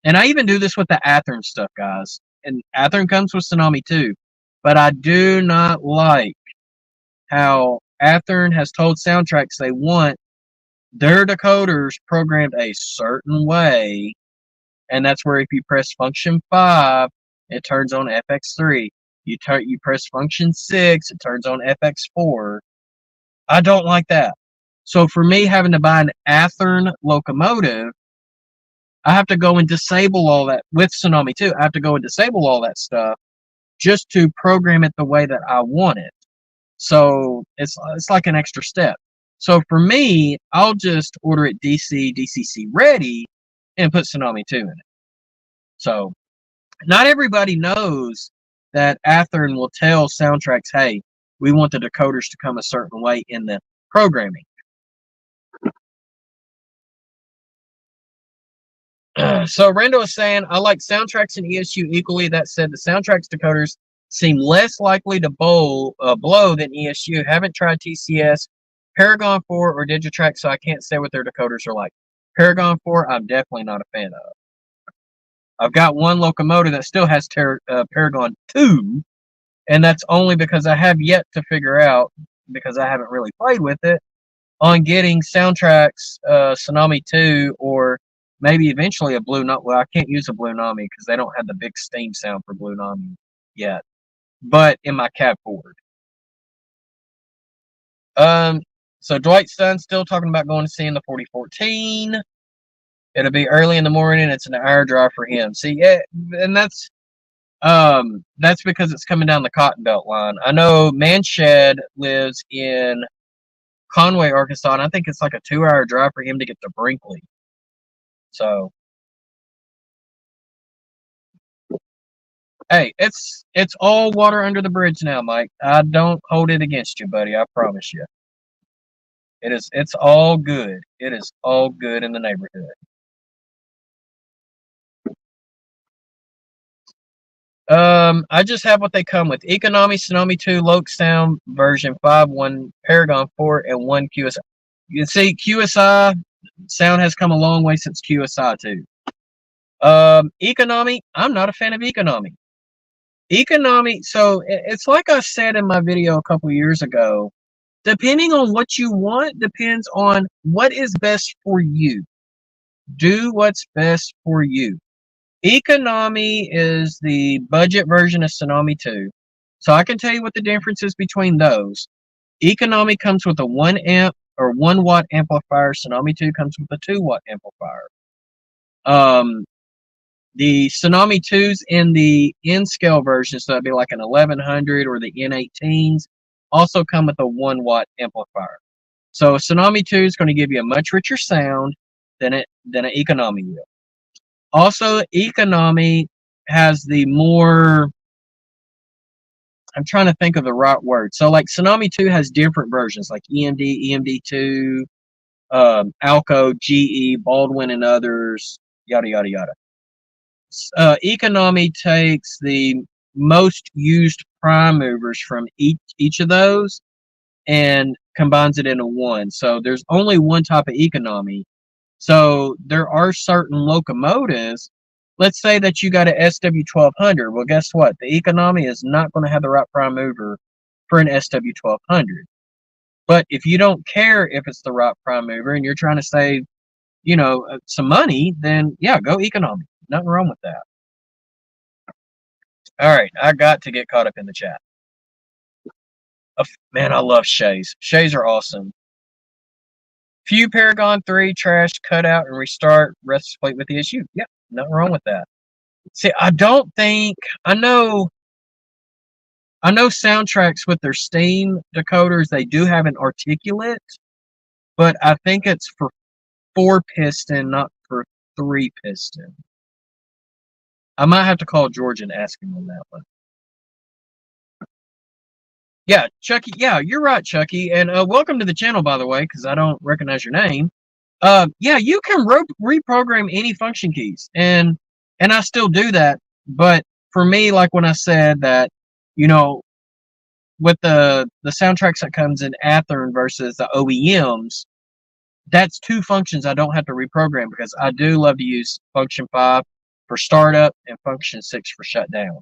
And I even do this with the Athearn stuff, guys. And Athearn comes with Tsunami too. But I do not like how Athearn has told Soundtracks they want their decoders programmed a certain way. And that's where if you press function 5, it turns on FX3. You press function 6, it turns on FX4. I don't like that. So for me, having to buy an Athearn locomotive, I have to go and disable all that with Tsunami too. I have to go and disable all that stuff just to program it the way that I want it. So it's like an extra step. So for me, I'll just order it DCC ready and put Tsunami 2 in it. So not everybody knows that Athearn will tell Soundtracks, hey, we want the decoders to come a certain way in the programming. So Rando is saying, I like Soundtracks and ESU equally. That said, the Soundtracks decoders seem less likely to blow than ESU. Haven't tried TCS, Paragon 4, or Digitrack, so I can't say what their decoders are like. Paragon 4, I'm definitely not a fan of. I've got one locomotive that still has Paragon 2, and that's only because I have yet to figure out, because I haven't really played with it, on getting Soundtracks Tsunami 2, or maybe eventually a Blue Nami. Well, I can't use a Blue Nami because they don't have the big steam sound for Blue Nami yet. But in my cab Ford. So Dwight's son still talking about going to see in the 4014. It'll be early in the morning. It's an hour drive for him. See, yeah, and that's because it's coming down the Cotton Belt line. I know Manshed lives in Conway, Arkansas, and I think it's like a 2-hour drive for him to get to Brinkley. So, hey, it's all water under the bridge now, Mike. I don't hold it against you, buddy. I promise you. It's all good. It is all good in the neighborhood. I just have what they come with: Economy, Tsunami 2, Loke Sound version 5, 1 Paragon 4, and 1 QSI. You can see QSI sound has come a long way since QSI 2. Economy, I'm not a fan of Economy. Economy, so it's like I said in my video a couple years ago, depending on what you want, depends on what is best for you. Do what's best for you. Economy is the budget version of Tsunami 2. So I can tell you what the difference is between those. Economy comes with a 1 amp or 1 watt amplifier. Tsunami 2 comes with a 2 watt amplifier. The Tsunami 2s in the N-scale version, so that'd be like an 1100 or the N18s, also come with a 1 watt amplifier. So Tsunami 2 is going to give you a much richer sound than an Economy will. Also, Economy has the more, I'm trying to think of the right word. So like Tsunami 2 has different versions like EMD, EMD2, Alco, GE, Baldwin, and others, yada, yada, yada. Economy takes the most used prime movers from each of those and combines it into one. So there's only one type of Economy. So there are certain locomotives. Let's say that you got an SW1200. Well, guess what? The Economy is not going to have the right prime mover for an SW1200. But if you don't care if it's the right prime mover and you're trying to save some money, then yeah, go economy. Nothing wrong with that. All right, I got to get caught up in the chat. Man, I love shays. Shays are awesome. Few Paragon 3 trash, cut out and restart. Rest plate with the issue. Yeah, nothing wrong with that. See, I know soundtracks with their Steam decoders, they do have an articulate, but I think it's for 4-piston, not for 3-piston. I might have to call George and ask him on that one. Yeah, Chucky. Yeah, you're right, Chucky. And welcome to the channel, by the way, because I don't recognize your name. Yeah, you can reprogram any function keys, and I still do that. But for me, like when I said that, with the soundtracks that comes in Athearn versus the OEMs, that's 2 functions I don't have to reprogram, because I do love to use function 5 for startup and function 6 for shutdown.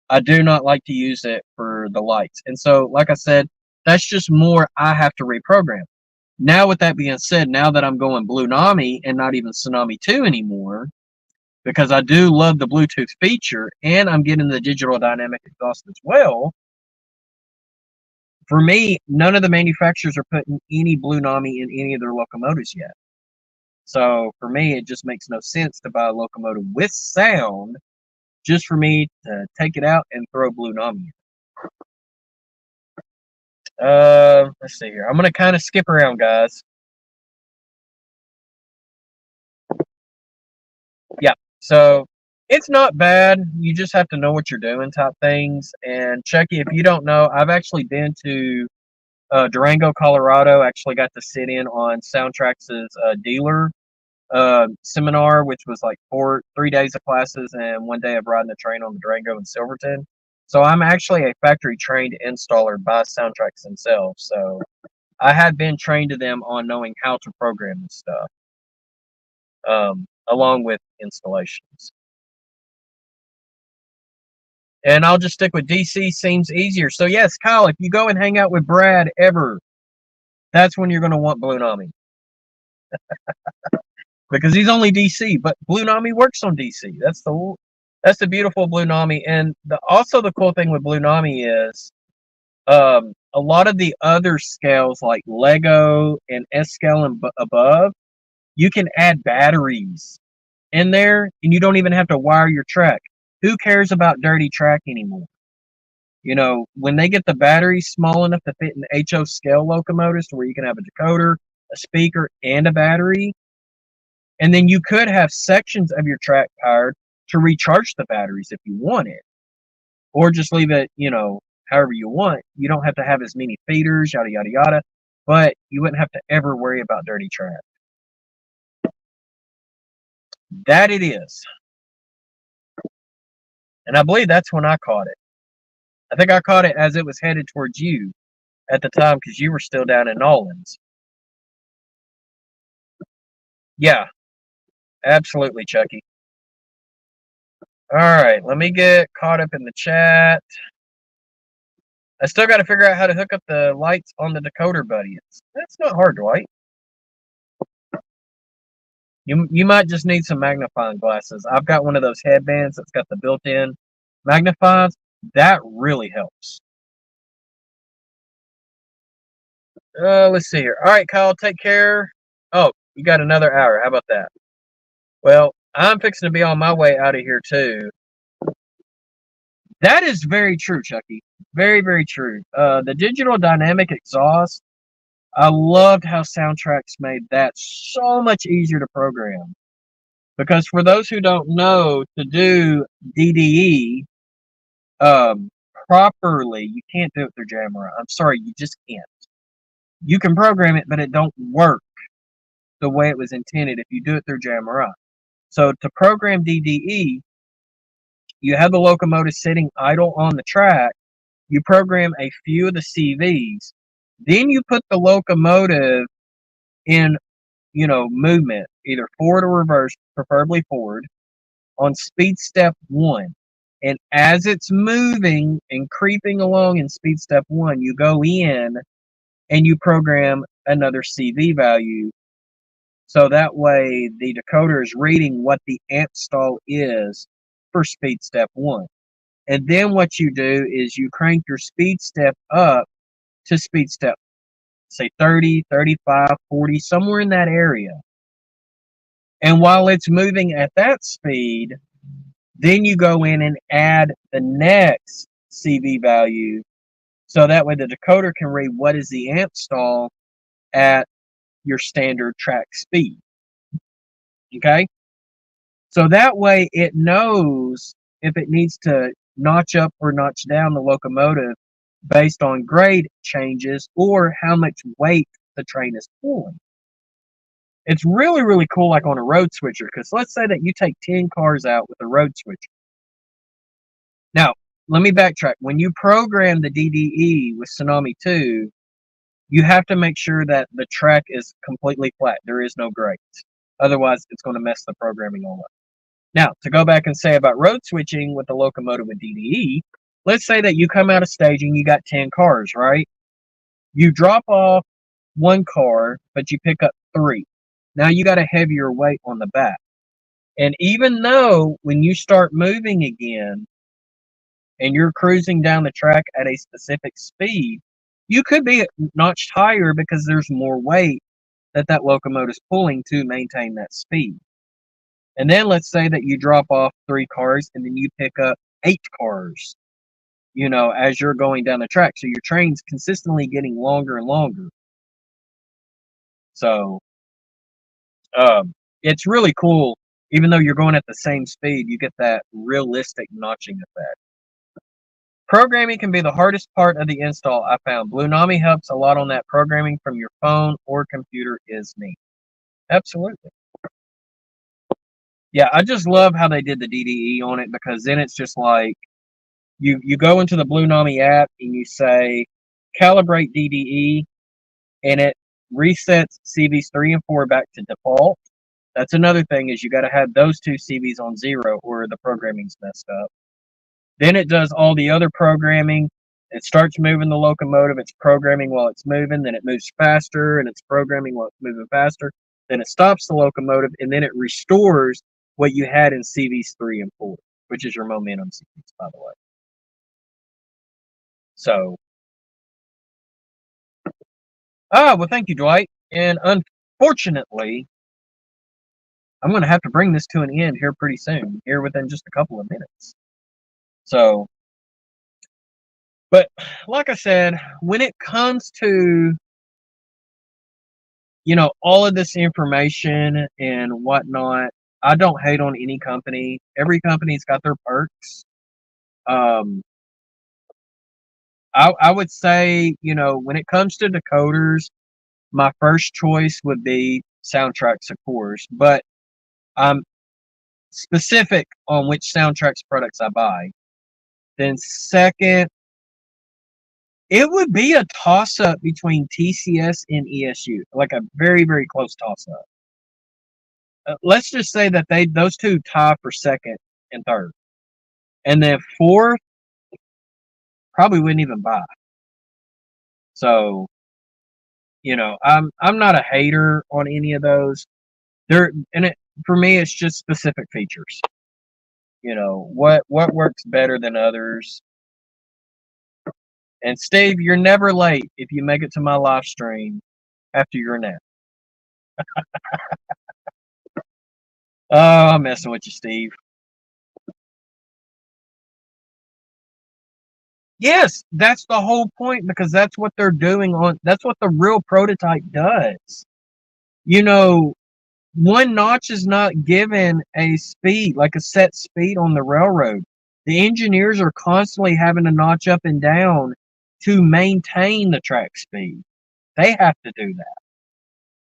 I do not like to use it for the lights. And so, like I said, that's just more I have to reprogram. Now, with that being said, now that I'm going Blue Nami and not even Tsunami 2 anymore, because I do love the Bluetooth feature and I'm getting the digital dynamic exhaust as well, for me, none of the manufacturers are putting any Blue Nami in any of their locomotives yet. So for me, it just makes no sense to buy a locomotive with sound just for me to take it out and throw Blue Nami in. Let's see here. I'm going to kind of skip around, guys. Yeah, so it's not bad. You just have to know what you're doing type things. And Chucky, if you don't know, I've actually been to Durango, Colorado. Actually got to sit in on Soundtrack's dealer seminar, which was like 3 days of classes and 1 day of riding the train on the Durango and Silverton. So I'm actually a factory trained installer by Soundtracks themselves. So I had been trained to them on knowing how to program this stuff, along with installations. And I'll just stick with DC, seems easier. So yes, Kyle, if you go and hang out with Brad ever, that's when you're going to want Blue Nami. Because he's only DC, but Blue Nami works on DC. That's the beautiful Blue Nami. And also the cool thing with Blue Nami is a lot of the other scales like Lego and S scale and above, you can add batteries in there and you don't even have to wire your track. Who cares about dirty track anymore? When they get the batteries small enough to fit in HO scale locomotives to where you can have a decoder, a speaker, and a battery, and then you could have sections of your track powered to recharge the batteries if you want it. Or just leave it, however you want. You don't have to have as many feeders, yada, yada, yada. But you wouldn't have to ever worry about dirty track. That it is. And I believe that's when I caught it. I think I caught it as it was headed towards you at the time because you were still down in Nolans. Yeah, absolutely, Chucky. All right, let me get caught up in the chat. I still got to figure out how to hook up the lights on the decoder, buddy. That's not hard, Dwight. You might just need some magnifying glasses. I've got one of those headbands that's got the built-in magnifiers. That really helps. Let's see here. All right, Kyle, take care. Oh, you got another hour. How about that? Well, I'm fixing to be on my way out of here, too. That is very true, Chucky. Very, very true. The digital dynamic exhaust, I loved how Soundtracks made that so much easier to program. Because for those who don't know, to do DDE properly, you can't do it through Jamera. I'm sorry, you just can't. You can program it, but it don't work the way it was intended if you do it through Jamera. So to program DDE, you have the locomotive sitting idle on the track. You program a few of the CVs. Then you put the locomotive in, movement, either forward or reverse, preferably forward, on speed step 1. And as it's moving and creeping along in speed step 1, you go in and you program another CV value So that way the decoder is reading what the amp stall is for speed step 1. And then what you do is you crank your speed step up to speed step, say 30, 35, 40, somewhere in that area. And while it's moving at that speed, then you go in and add the next CV value. So that way the decoder can read what is the amp stall at your standard track speed. Okay? So that way it knows if it needs to notch up or notch down the locomotive based on grade changes or how much weight the train is pulling. It's really, really cool, like on a road switcher, because let's say that you take 10 cars out with a road switcher. Now, let me backtrack. When you program the DDE with Tsunami 2, you have to make sure that the track is completely flat. There is no grades. Otherwise, it's going to mess the programming all up. Now, to go back and say about road switching with the locomotive with DDE, let's say that you come out of staging, you got 10 cars, right? You drop off 1 car, but you pick up 3. Now you got a heavier weight on the back. And even though when you start moving again and you're cruising down the track at a specific speed, you could be notched higher because there's more weight that locomotive is pulling to maintain that speed. And then let's say that you drop off 3 cars and then you pick up 8 cars, as you're going down the track. So your train's consistently getting longer and longer. So it's really cool. Even though you're going at the same speed, you get that realistic notching effect. Programming can be the hardest part of the install, I found. Bluenami helps a lot on that. Programming from your phone or computer is neat. Absolutely. Yeah, I just love how they did the DDE on it, because then it's just like you go into the Bluenami app and you say calibrate DDE, and it resets CVs 3 and 4 back to default. That's another thing, is you got to have those 2 CVs on 0 or the programming's messed up. Then it does all the other programming. It starts moving the locomotive. It's programming while it's moving. Then it moves faster, and it's programming while it's moving faster. Then it stops the locomotive, and then it restores what you had in CVs 3 and 4, which is your momentum CVs, by the way. So, well, thank you, Dwight. And unfortunately, I'm going to have to bring this to an end here pretty soon, here within just a couple of minutes. So, but like I said, when it comes to, all of this information and whatnot, I don't hate on any company. Every company's got their perks. I would say, when it comes to decoders, my first choice would be Soundtracks, of course, but I'm specific on which Soundtracks products I buy. Then second, it would be a toss-up between TCS and ESU, like a very, very close toss-up. Let's just say that those two tie for second and third. And then fourth, probably wouldn't even buy. So, I'm not a hater on any of those. For me, it's just specific features. What works better than others. And Steve, you're never late if you make it to my live stream after your nap. Oh, I'm messing with you, Steve. Yes, that's the whole point, because that's what they're doing that's what the real prototype does. One notch is not given a speed, like a set speed on the railroad. The engineers are constantly having to notch up and down to maintain the track speed. They have to do that.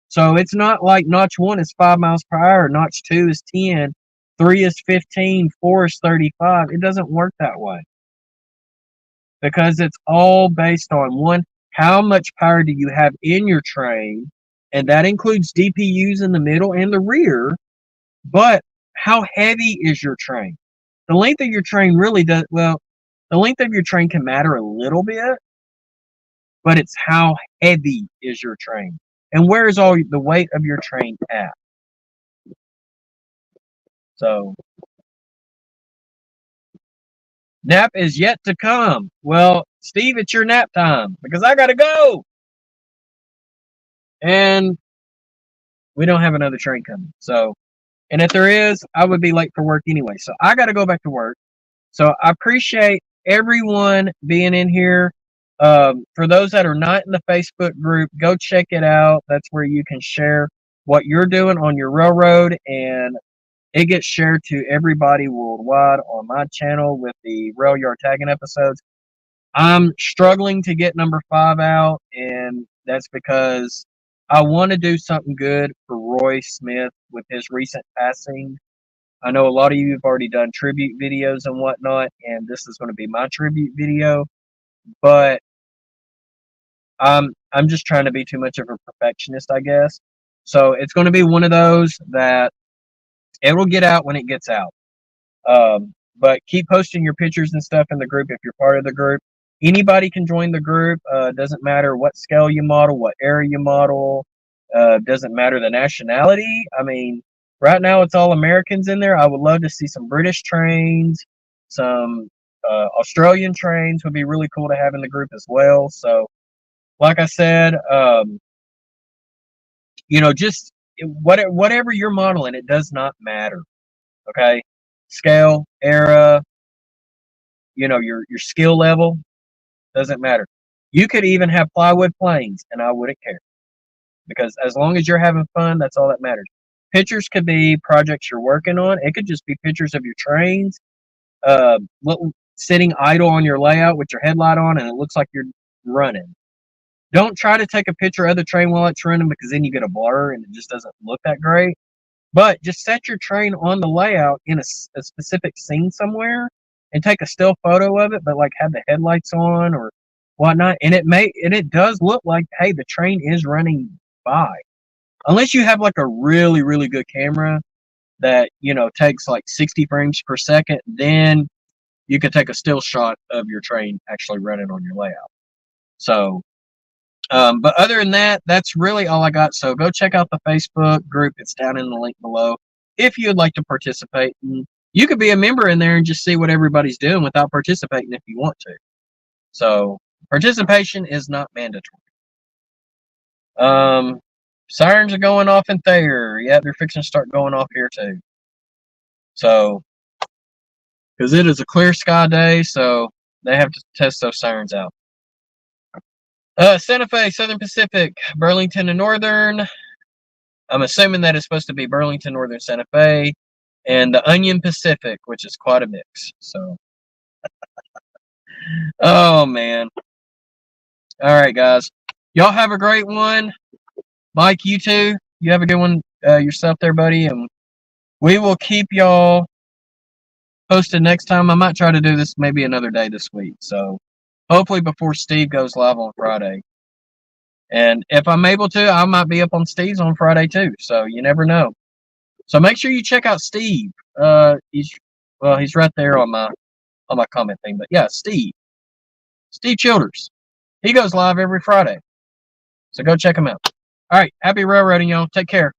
So it's not like notch 1 is 5 miles per hour, notch 2 is 10, 3 is 15, 4 is 35. It doesn't work that way. Because it's all based on, one, how much power do you have in your train, and that includes DPUs in the middle and the rear, but how heavy is your train? The length of your train really does, well, the length of your train can matter a little bit, but it's how heavy is your train. And where is all the weight of your train at? So, nap is yet to come. Well, Steve, it's your nap time because I got to go. And we don't have another train coming. So, and if there is, I would be late for work anyway. So I got to go back to work. So I appreciate everyone being in here. For those that are not in the Facebook group, go check it out. That's where you can share what you're doing on your railroad, and it gets shared to everybody worldwide on my channel with the Rail Yard Tagging episodes. I'm struggling to get number 5 out, and that's because I want to do something good for Roy Smith with his recent passing. I know a lot of you have already done tribute videos and whatnot, and this is going to be my tribute video, but I'm just trying to be too much of a perfectionist, I guess. So it's going to be one of those that it will get out when it gets out. But keep posting your pictures and stuff in the group if you're part of the group. Anybody can join the group. Doesn't matter what scale you model, what area you model. Doesn't matter the nationality. I mean, right now it's all Americans in there. I would love to see some British trains, some Australian trains would be really cool to have in the group as well. So, like I said, you know, just whatever you're modeling, it does not matter. Okay, scale, era, you know, your skill level doesn't matter. You could even have plywood planes, and I wouldn't care, because as long as you're having fun, that's all that matters. Pictures could be projects you're working on. It could just be pictures of your trains, sitting idle on your layout with your headlight on, and it looks like you're running. Don't try to take a picture of the train while it's running, because then you get a blur and it just doesn't look that great. But just set your train on the layout in a specific scene somewhere and take a still photo of it, but like have the headlights on or whatnot. And it does look like, hey, the train is running by. Unless you have like a really, really good camera that, you know, takes like 60 frames per second, then you can take a still shot of your train actually running on your layout. So, but other than that, that's really all I got. So go check out the Facebook group. It's down in the link below if you'd like to participate. And you could be a member in there and just see what everybody's doing without participating if you want to. So participation is not mandatory. Sirens are going off in Thayer. Yeah, they're fixing to start going off here too. So, because it is a clear sky day, so they have to test those sirens out. Santa Fe, Southern Pacific, Burlington and Northern. I'm assuming that is supposed to be Burlington, Northern Santa Fe, and the Onion Pacific, which is quite a mix. So, oh man. All right, guys. Y'all have a great one. Mike, you too. You have a good one yourself there, buddy. And we will keep y'all posted next time. I might try to do this maybe another day this week. So, hopefully before Steve goes live on Friday. And if I'm able to, I might be up on Steve's on Friday too. So you never know. So make sure you check out Steve. He's right there on my comment thing. But yeah, Steve Childers. He goes live every Friday. So go check him out. All right, happy railroading, y'all. Take care.